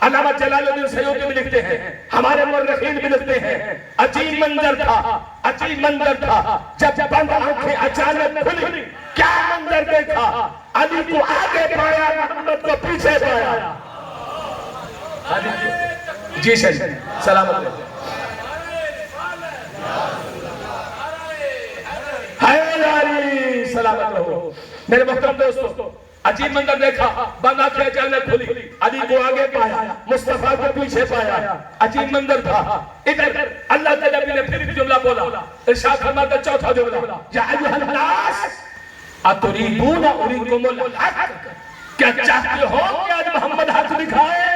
علامہ جلال الدین سیوطی بھی لکھتے ہیں, ہمارے مورخین بھی لکھتے ہیں عجیب منظر تھا, عجیب منظر تھا. جب بند آنکھیں اچانک کھلی, کیا منظر دیکھا؟ علی کو آگے پایا, محمد کو پیچھے پایا. جی شہید سلامت رہے. علی سلامت رہو. میرے محترم دوستو عجیب منظر دیکھا, بند آنکھیں اچانک کھلی, علی کو آگے پایا, مصطفیٰ کو پیچھے پایا. عجیب منظر تھا. ادھر اللہ کے نبی نے پھر بھی جملہ بولا, ارشاد فرماتا چوتھا جملہ یا ایھا الناس اتریدون اریکم الحق, کیا چاہتے ہو کہ آج محمد حق دکھائے؟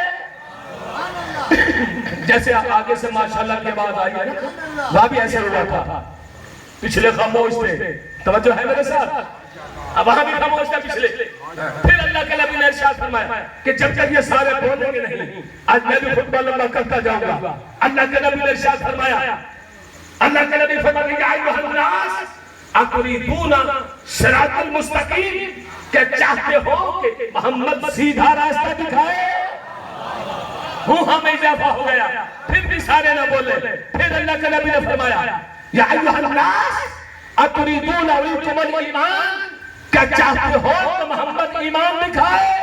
جیسے آگے سے ماشاءاللہ کی آواز آئی ہے نا, وہاں بھی ایسے ہوا تھا. پچھلے خاموش تھے, توجہ ہے میرے ساتھ, اب وہاں بھی خاموش تھا پچھلے. پھر اللہ کے نبی نے ارشاد فرمایا کہ جب تک یہ سارے بولیں گے نہیں, آج میں بھی خطبہ لمبا کرتا جاؤں گا. اللہ کے نبی نے ارشاد فرمایا, اللہ کے نبی فرمایا یا ایھا الناس اتریدون صراط المستقیم, کیا چاہتے ہو کہ محمد سیدھا راستہ دکھائے؟ ہمیں اضافہ ہو گیا. پھر بھی سارے نہ بولے. پھر اللہ کے نبی نے فرمایا یا ایھا الناس اتریدون اریکم الایمان, کیا چاہتے ہو کہ محمد ایمان دکھائے؟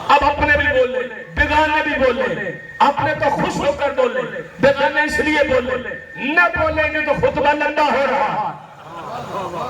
اب اپنے بھی بول لے, بیگانے بھی بول لے. اپنے تو خوش ہو کر بول لے, بیگانے اس لیے بول لے. نہ بولیں گے تو خطبہ لمبا ہو رہا.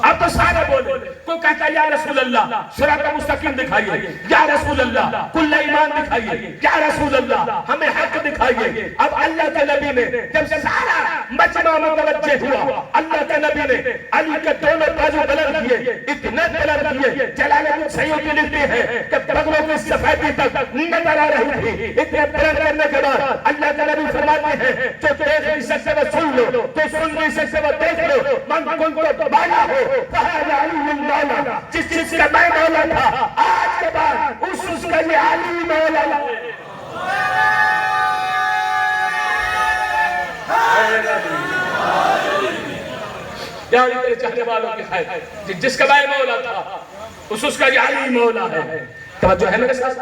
اب تو سارے بولے. کوئی کہتا ہے یا رسول اللہ صراط مستقیم دکھائیے, یا رسول اللہ کل ایمان دکھائیے, یا رسول اللہ ہمیں حق دکھائیے. اب اللہ کے نبی نے جب سارا مجمع متوجہ ہوا, اللہ کے نبی نے علی کے دونوں بازو بلند کیے, اتنے بلند کیے. جلال الدین سیوطی لکھتے ہیں کہ بغلوں کی سفیدی تک نظر آ رہی تھی. اتنے بلند کرنے کے بعد اللہ کے نبی فرماتے ہیں جو دیکھ نہیں سکتے وہ سن لو, جو سن نہیں سکتے وہ دیکھ لو. من کنت بالا ہو فہذا علی مولا, جس چیز کا میں مولا تھا آج کے بعد اس کا یہ علی مولا ہے. یا علی تیرے چاہنے والوں کی خیر, جس کا میں مولا تھا اس کا یہ علی مولا ہے. توجہ ہے میرے ساتھ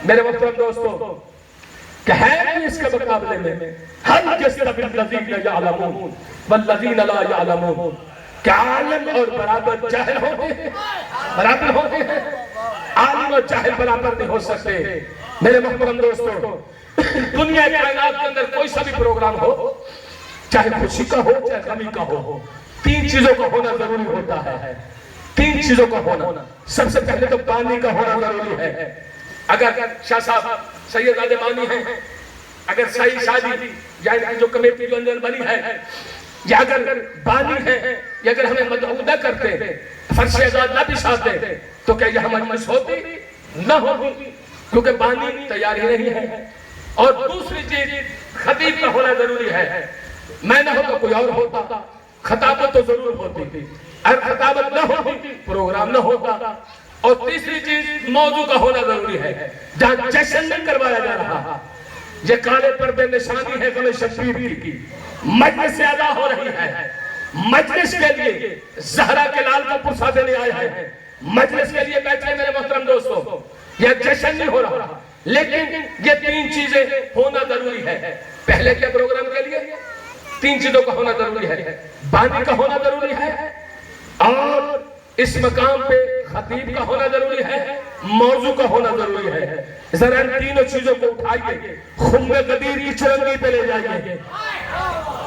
میرے محترم دوستو. کہ ہے بھی اس کے مقابلے میں ہم یستوی الذین یعلمون والذین لا یعلمون، کیا عالم اور برابر جاہل ہوتے ہیں؟ برابر ہوتے ہیں؟ عالم اور جاہل برابر نہیں ہو سکتے۔ میرے محترم دوستو، دنیا کائنات کے اندر کوئی سا بھی پروگرام ہو، چاہے خوشی کا ہو چاہے غمی کا ہو، تین چیزوں کا ہونا ضروری ہوتا ہے۔ تین چیزوں کا ہونا، سب سے پہلے تو پانی کا ہونا ضروری ہے۔ اگر شاہ صاحب سید آدھے بانی ہیں، اگر صحیح شادی یعنی جو کمیٹی جو اندر بنی ہے، یا اگر بانی ہے، یا اگر ہمیں مدعو نہ کرتے، فرش ازاد نہ بچھاتے، تو کیا یہ مجلس ہوتی؟ نہ ہوتی، کیونکہ بانی تیار ہی نہیں ہے۔ اور دوسری چیز خطیب کا ہونا ضروری ہے۔ میں نہ ہو تو کوئی اور ہوتا، خطابت تو ضرور ہوتی تھی، اگر خطابت نہ ہوتی پروگرام نہ ہوتا۔ اور تیسری چیز موضوع کا ہونا ضروری ہے، جہاں جشن نہیں کروایا جا رہا، یہ کالے پردے نشانی ہے غم شبیر کی، مجلس سے ادا ہو رہی ہے۔ مجلس کے لیے زہرا کے لال کا پرسا دینے آئے ہیں، مجلس کے لیے بیٹھے میرے محترم دوستو، یہ جشن نہیں ہو رہا، لیکن یہ تین چیزیں ہونا ضروری ہے۔ پہلے کے پروگرام کے لیے تین چیزوں کا ہونا ضروری ہے، بانی کا ہونا ضروری ہے، اور اس مقام پہ خطیب کا ہونا ضروری ہے، موضوع کا ہونا ضروری ہے۔ ذرا ان تینوں چیزوں کو اٹھائیے، خم غدیر کی چرنگی پہ لے جائیے۔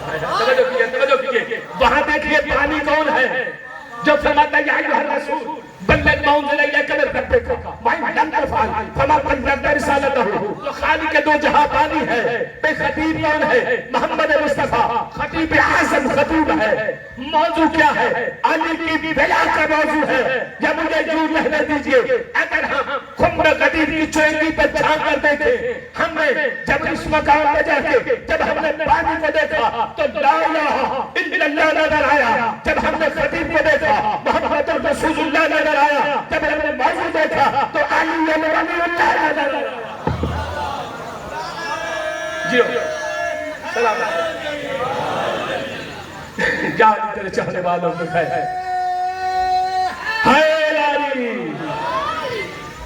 توجہ کیجئے، وہاں دیکھیے پانی کون ہے جو فرماتا ہے یا ایھا الرسول بلغ ما انزل الیک من ربک وان لم تفعل فما بلغت رسالتہ، جو خالق دو جہاں پانی ہے۔ بے خطیب کون ہے؟ محمد مصطفیٰ، خطیب اعظم خطیب ہے۔ موضوع کیا ہے؟ علی کی بلا کا موضوع ہے۔ یا مجھے یوں کہنے دیجئے، اگر ہم خمر قدیر کی چوینگی پر جھانک کر دیکھیں، ہم نے جب اس مقام پہ جا کے جب ہم نے پانی کو دیکھا تو لا الہ الا اللہ نظر آیا، جب ہم نے خطیب کو دیکھا محمد رسول اللہ نظر آیا، جب ہم نے موضوع دیکھا تو علی ولی اللہ نظر آیا۔ جیو سلام جان تیرے چاہنے والوں کو خیر ہے علی،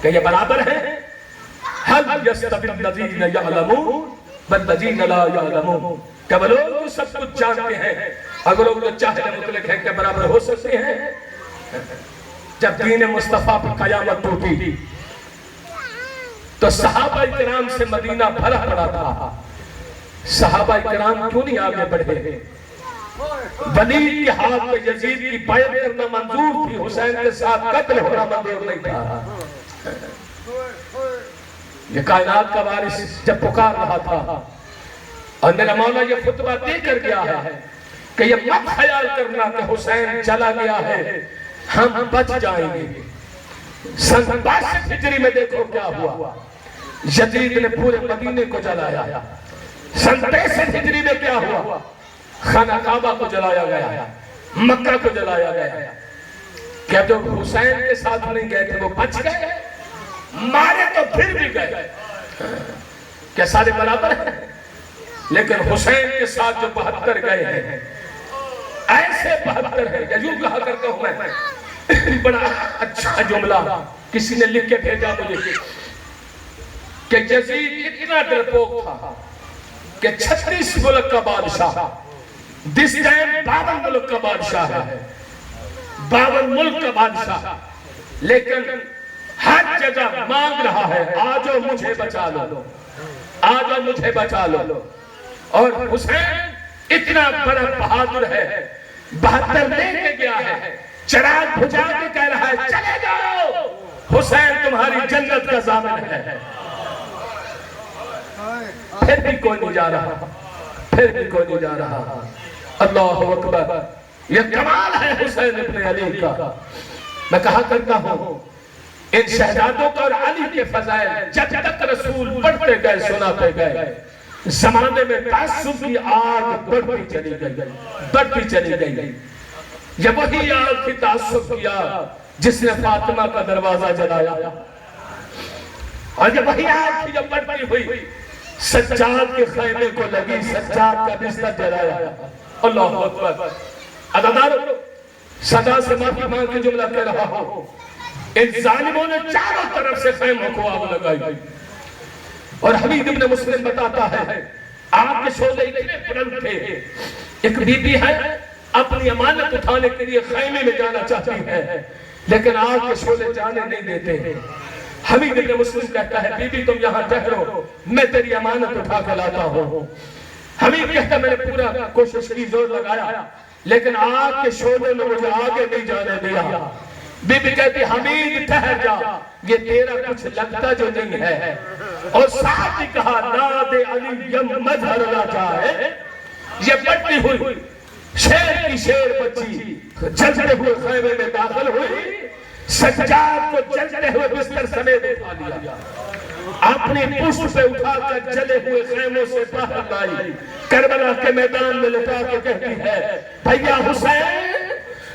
کہ یہ برابر ہے۔ هل يستوي الذين يعلمون والذين لا يعلمون، کہ وہ لوگ سب کچھ جانتے ہیں اگر لوگ جو چاہتے مطلق ہیں کہ برابر ہو سکتے ہیں۔ جب دین مصطفیٰ پر قیامت ٹوٹی تو صحابہ کرام سے مدینہ بھرا پڑا تھا، صحابہ کرام کیوں نہیں آگے بڑھے؟ ولید کے ہاتھ میں یزید کی بیعت کرنا منظور تھی، حسین کے ساتھ قتل ہونا منظور نہیں تھا۔ یہ کائنات کا وارث جب پکار رہا تھا اور میرا مولا یہ خطبہ دے کر گیا ہے کہ یہ مت خیال کرنا کہ حسین چلا گیا ہے ہم بچ جائیں گے۔ سن 62 ہجری میں دیکھو کیا ہوا، یزید نے پورے مدینے کو جلایا۔ سن 63 ہجری میں کیا ہوا، خانہ کعبہ کو جلایا گیا، مکہ کو جلایا گیا۔ کیا جو حسین کے ساتھ نہیں گئے تھے وہ بچ گئے؟ مارے تو پھر بھی گئے، کیا سارے برابر ہیں؟ لیکن حسین کے ساتھ جو 72 گئے ہیں، ایسے 72 ہیں، یا یوں کہا کرتا ہوں میں، بڑا اچھا جملہ کسی نے لکھ کے بھیجا مجھے کہ یزید اتنا ڈرپوک تھا کہ 36 ملک کا بادشاہ، دس ٹائم 52 ملک کا بادشاہ ہے، 52 ملک کا بادشاہ، لیکن ہر جگہ مانگ رہا ہے آجو مجھے بچا لو، آجو مجھے بچا لو۔ اور حسین اتنا بڑا بہادر ہے، 72 لے کے گیا ہے، چراغ بھجا کے کہہ رہا ہے چلے جاؤ، حسین تمہاری جنت کا ضامن ہے۔ پھر بھی کوئی نہیں جا رہا، پھر بھی کوئی نہیں جا رہا۔ اللہ اکبر، یہ کمال ہے حسین ابن علی کا۔ میں کہا کرتا ہوں ان شہزادوں کا اور علی کے فضائل جب تک رسول بڑھتے گئے سناتے گئے، زمانے میں تعصب کی آگ بڑھتی چلی گئی، بڑھتی چلی گئی۔ یہ وہی آگ کی تعصب کی آگ جس نے فاطمہ کا دروازہ جلایا، اور یہ وہی آگ کی جب بڑھتی ہوئی سجاد کے خیمے کو لگی، سجاد کا بستر جلایا۔ اللہ اکبر، عددارو صدا سے معافی مانگ کے جملہ کہہ رہا ہوں، ان ظالموں نے چاروں طرف سے خیموں کو آگ لگائی، اور حمید ابن مسلم بتاتا ہے آپ کے شعلے اتنے بلند تھے، ایک بی بی ہے اپنی امانت اٹھانے کے لیے خیمے میں جانا چاہتی ہے لیکن آگ کے شعلے جانے نہیں دیتے ہیں۔ حمید ابن مسلم کہتا ہے بی بی تم یہاں ٹھہرو، میں تیری امانت اٹھا کے لاتا ہوں۔ حمید کہتا ہے میں نے پورا کوشش کی، زور لگایا لیکن آگ کے شعلے نے مجھے آگے نہیں جانے دیا۔ بی بی کہتی حمید ٹھہر جا، یہ تیرا کچھ لگتا جو نہیں ہے۔ اور ساتھ ہی کہا ناد علی مظہر لا جائے، یہ بڑھتی ہوئی شیر کی شیر بچی جلتے ہوئے خیمے میں داخل ہوئی، سجاد کو جلتے ہوئے بستر سمیت اٹھا لیا، اپنی پشت پہ اٹھا کر جلے ہوئے خیموں سے باہر لائی، کربلا کے میدان میں لٹا کے کہتی ہے بھیا حسین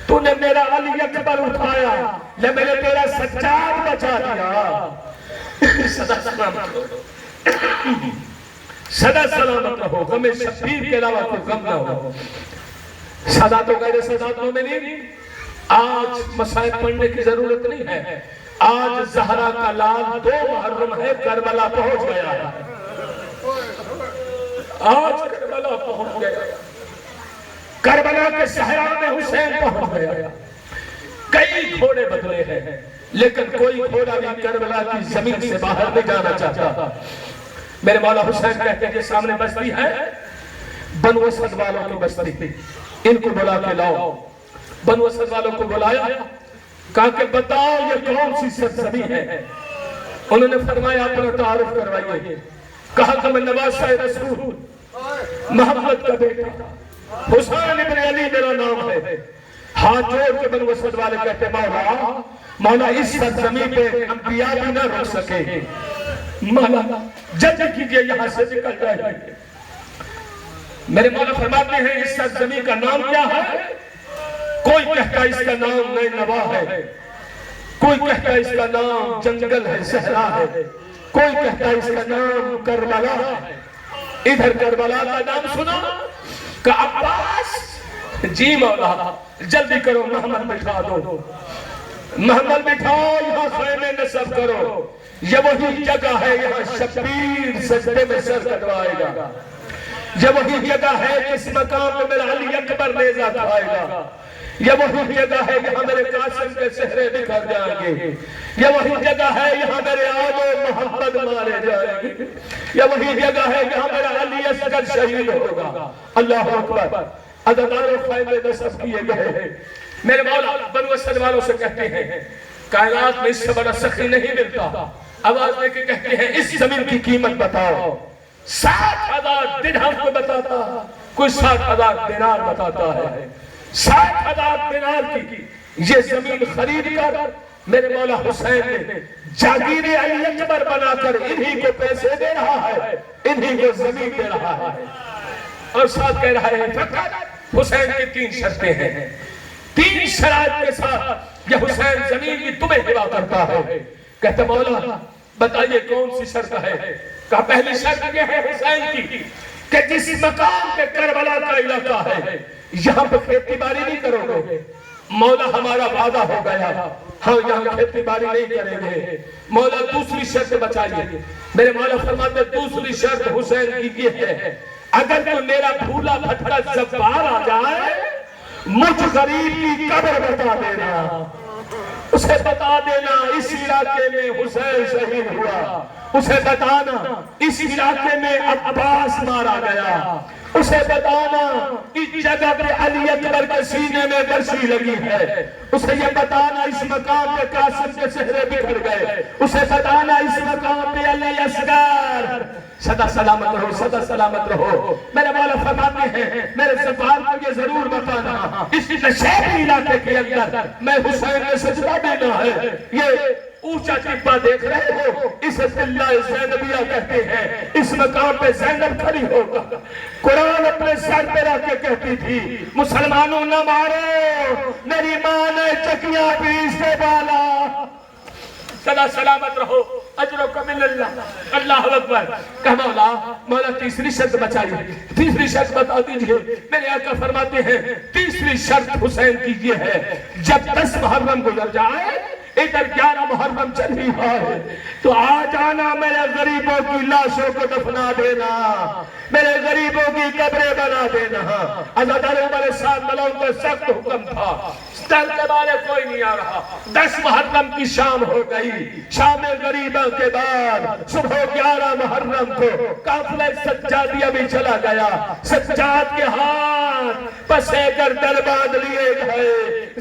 تو نے میرا علی اکبر اٹھایا یا میں نے تیرا سجاد بچا دیا۔ صدا سلامت رہو، صدا سلامت رہو، غم شبیر کے علاوہ کوئی غم نہ ہو۔ سادات و غیر سادات مومنین، آج مسائل پڑھنے کی ضرورت نہیں ہے، آج زہرا کا لال 2 محرم ہے، کربلا پہنچ گیا ہے، آج کربلا پہنچ گیا، کربلا کے صحرا میں حسین پہنچ گیا۔ کئی گھوڑے بدلے ہیں لیکن کوئی گھوڑا بھی کربلا کی زمین سے باہر نہیں جانا چاہتا۔ میرے مولا حسین کہتے ہیں کہ سامنے بستی ہے بنو اسد والوں کی بستی، ان کو بلا کے لاؤ۔ بنو اسد والوں کو بلایا، کہا کہ بتاؤ یہ کون سی سرزمین ہے؟ انہوں نے فرمایا اپنا تعارف کروائیے۔ کہا کہ میں نواسہ رسول محمد کا بیٹا حسین ابن علی میرا نام ہے۔ ہاتھ جوڑ کے بنو اسد والے کہتے مولا اس سرزمین پہ انبیاء بھی نہ رک سکے، مولا جلدی کیجئے یہاں سے نکل جائے۔ میرے مولا فرماتے ہیں اس سرزمین کا نام کیا ہے؟ کوئی کہتا اس کا نام نینوا ہے، کوئی کہتا اس کا نام جنگل ہے، صحرا ہے، کوئی کہتا اس کا نام کربلا ہے۔ ادھر کربلا کا نام سنا کہ عباس، جی مولا جلدی کرو محمد بٹھا دو، محمد بٹھاؤ، یہاں خیمے نصب کرو، یہ وہی جگہ ہے یہاں شبیر سجدے میں سر کٹوائے گا، یہ وہی جگہ ہے جس مقام پہ میرا علی اکبر نیزہ کھائے گا، یہ وہی جگہ ہے یہاں میرے قاسم کے صحرے بکھر جائیں گے، یہ وہی جگہ ہے یہاں میرے آل و محمد مارے جائیں گے، یہ وہی جگہ ہے یہاں میرا علی اصغر شہید ہوگا۔ اللہ اکبر، عددار و خیمے نصب کیے گئے۔ میرے مولا بنو اسد والوں سے کہتے ہیں کائنات میں اس سے بڑا سخی نہیں ملتا، آواز دے کے کہتے ہیں اس زمین کی قیمت بتاؤ۔ 60,000 درہم کو بتاتا، کوئی 60,000 دینار بتاتا ہے، 60,000 دینار کی یہ زمین خرید کر میرے مولا حسین نے جاگیر علی اکبر بنا کر انہی کو پیسے دے رہا ہے، انہی کو زمین دے رہا ہے، اور ساتھ کہہ رہا ہے فقط حسین کی 3 شرطیں ہیں، 3 شرائط کے ساتھ یہ حسین زمین کی تمہیں ہوا کرتا ہے۔ کہتے مولا بتائیے کون سی شرط ہے؟ کہا پہلی شرط یہ ہے حسین کی کہ جس مقام پہ کربلا کا علاقہ ہے یہاں پہ کھیتی باری نہیں کرو گے۔ مولا ہمارا وعدہ ہو گیا، ہم یہاں کھیتی باری نہیں کریں گے۔ مولا دوسری شرط بچائیے۔ میرے مولا فرماتے دوسری شرط حسین کی یہ ہے اگر تو میرا بھولا بھٹکا زبار آ جائے مجھ غریب کی قبر بتا دینا، اسے بتا دینا اس علاقے میں حسین شہید ہوا، اسے بتانا اس علاقے میں عباس مارا گیا، اسے بتانا اس جگہ پہ علی اکبر کے سینے میں برشی لگی ہے، اسے یہ بتانا اس مقام پہ قاسم کے صحرے بکھر گئے، اسے بتانا اس مقام پہ علی اصغر صدا سلامت رہو، صدا سلامت رہو۔ میرے مولا فرماتے ہیں میرے زبان کو یہ ضرور بتانا اس نشیبی علاقے کے اندر میں حسین نے سجدہ دینا ہے۔ یہ اونچا ٹپا دیکھ رہے ہو اسے دلہ زینبیہ کہتے ہیں، اس مقام پہ زینب کھڑی ہوگا، قرآن اپنے سر پہ رکھ کے کہتی تھی مسلمانوں نہ مارو میری ماں نے چکیاں پیس کے بالا۔ صدا سلامت رہو، اجرو کا من اللہ، اللہ اکبر۔ کہ مولا مولا تیسری شرط بچائیے، تیسری شرط بتا دیجئے۔ میرے آقا فرماتے ہیں تیسری شرط حسین کی یہ ہے جب 10 محرم گزر جائے ادھر 11 محرم چلی ہے، تو آ جانا میرے غریبوں کی لاشوں کو دفنا دینا، میرے غریبوں کی قبریں بنا دینا۔ عزادار عمر سعد ملعون کا سخت حکم تھا، ڈر کے بارے کوئی نہیں آ رہا۔ 10 محرم کی شام ہو گئی، شام غریبوں کے بعد صبح 11 محرم کو قافلہ سجادیہ بھی چلا گیا۔ سجاد کے ہاتھ پسے گردن باندھ لیے گئے،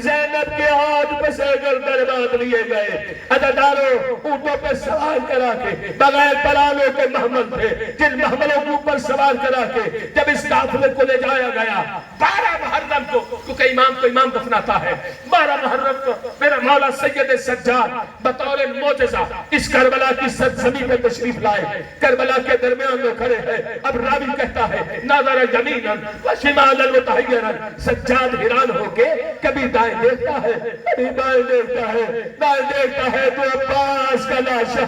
زینب کے ہاتھ پسے گردن باندھ لیے گئے۔ عزاداروں اونٹوں پہ سوار کرا کے، بغیر پلانوں کے محمل تھے، جن محملوں کے اوپر سوار کرا کے جب اس قافلے کو لے جایا گیا 12 محرم کو، کیونکہ امام کو امام دفناتا ہے، 12 محرم کو میرا مولا سید سجاد بطور معجزہ اس کربلا کی سرزمین میں تشریف لائے، کربلا کے درمیان میں کھڑے ہیں۔ اب راوی کہتا ہے نظر یمینا و شمالا و تحیرا، سجاد حیران ہو کے کبھی دائیں دیکھتا ہے، کبھی بائیں دیکھتا ہے، دائیں دیکھتا ہے تو عباس کا لاشا،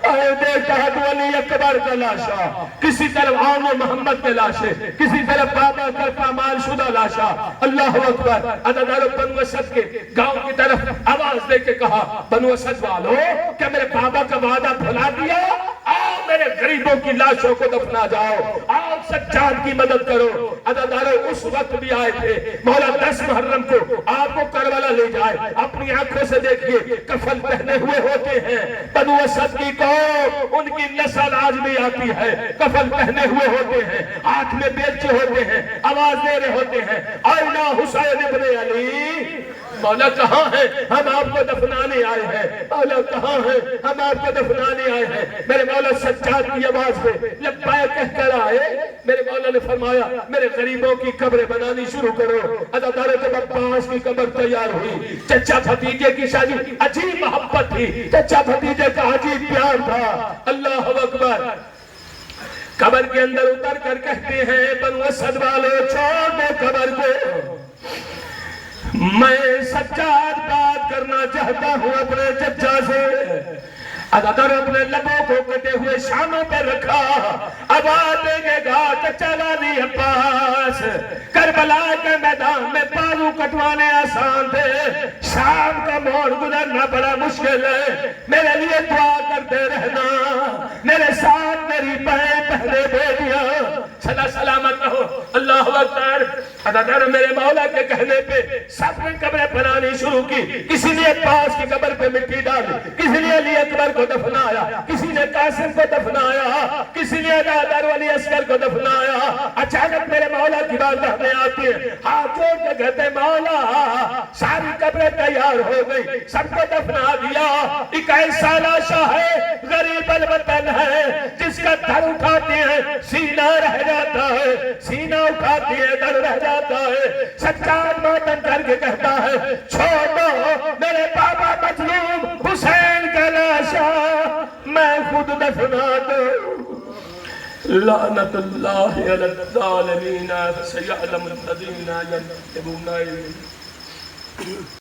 بائیں دیکھتا ہے تو علی اکبر کا لاشا، کسی طرف آن و محمد کے لاشے، کسی طرف بابا کا پامال شدہ لاشا۔ اللہ اکبر۔ عزاداروں بنو اسد کے گاؤں کی طرف آواز دے کے کہا، بنو اسد والو کیا میرے بابا کا وعدہ بھلا دیا؟ آؤ میرے غریبوں کی لاشوں کو دفنا جاؤ، آؤ سجاد کی مدد کرو۔ عزاداروں اس وقت بھی آئے تھے، مولا 10 محرم کو آپ کو کربلا لے جائے، اپنی آنکھوں سے دیکھیے کفن پہنے ہوئے ہوتے ہیں۔ بنو اسد کی قوم، ان کی نسل آج بھی آتی ہے، کفن پہنے ہوئے ہوتے ہیں، ہاتھ میں بیلچے ہوتے ہیں، آواز دے رہے ہوتے ہیں، آئنا حسین ابن علی، مولا کہاں ہے؟ ہم آپ کو دفنانے آئے ہیں، مولا کہاں ہے؟ ہم آپ کو دفنانے آئے ہیں۔ میرے مولا سجاد کی آواز پہ لبیک کہہ کر آئے، میرے مولا نے فرمایا میرے غریبوں کی قبریں بنانی شروع کرو۔ عزاداروں جب عباس کی قبر تیار ہوئی، چچا بھتیجے کی شادی، عجیب محبت تھی، چچا بھتیجے کا عجیب پیار تھا۔ اللہ اکبر۔ قبر کے اندر اتر کر کہتے ہیں بنو اسد والے چھوڑ دو قبر کو، میں سجاد بات کرنا چاہتا ہوں اپنے چچا سے۔ عزادار اپنے لبوں کو کٹے ہوئے شانوں پہ رکھا، آواز دے گا چچا غازی عباس، کربلا کے میدان میں بازو کٹوانے آسان تھے، شام کا موڑ گزرنا بڑا مشکل ہے، میرے لیے دعا کرتے رہنا، میرے ساتھ میری بہن پہلے بیٹیاں صدا سلامت رہو۔ اللہ اکبر۔ عزادار میرے مولا کے کہنے پہ سب نے قبریں بنانی شروع کی، کسی نے عباس کی قبر پہ مٹی ڈالی، کسی نے علی اکبر کو دفنایا، کسی نے قاسم کو دفنایا، کسی نے عزادار علی اصغر کو دفنایا۔ اچانک میرے مولا کی بارگاہ میں آتے ہیں، ہاتھ جوڑ کے کہتے مولا ساری قبریں تیار ہو گئی، سب کو دفنا دیا، ایک ایسا لاشا ہے غریب الوطن ہے جس کا در اٹھاتے ہیں سینہ رہ جاتا ہے، سینہ اٹھاتے ہیں در رہ جاتا ہے۔ سجاد ماتم کر کے کہتا ہے چھوڑ دو میرے بابا مظلوم حسین کا لاشا، میں خود دفنا دوں۔ لعنت اللہ علی الظالمین، سیعلم الذین ینتسبون الیہ۔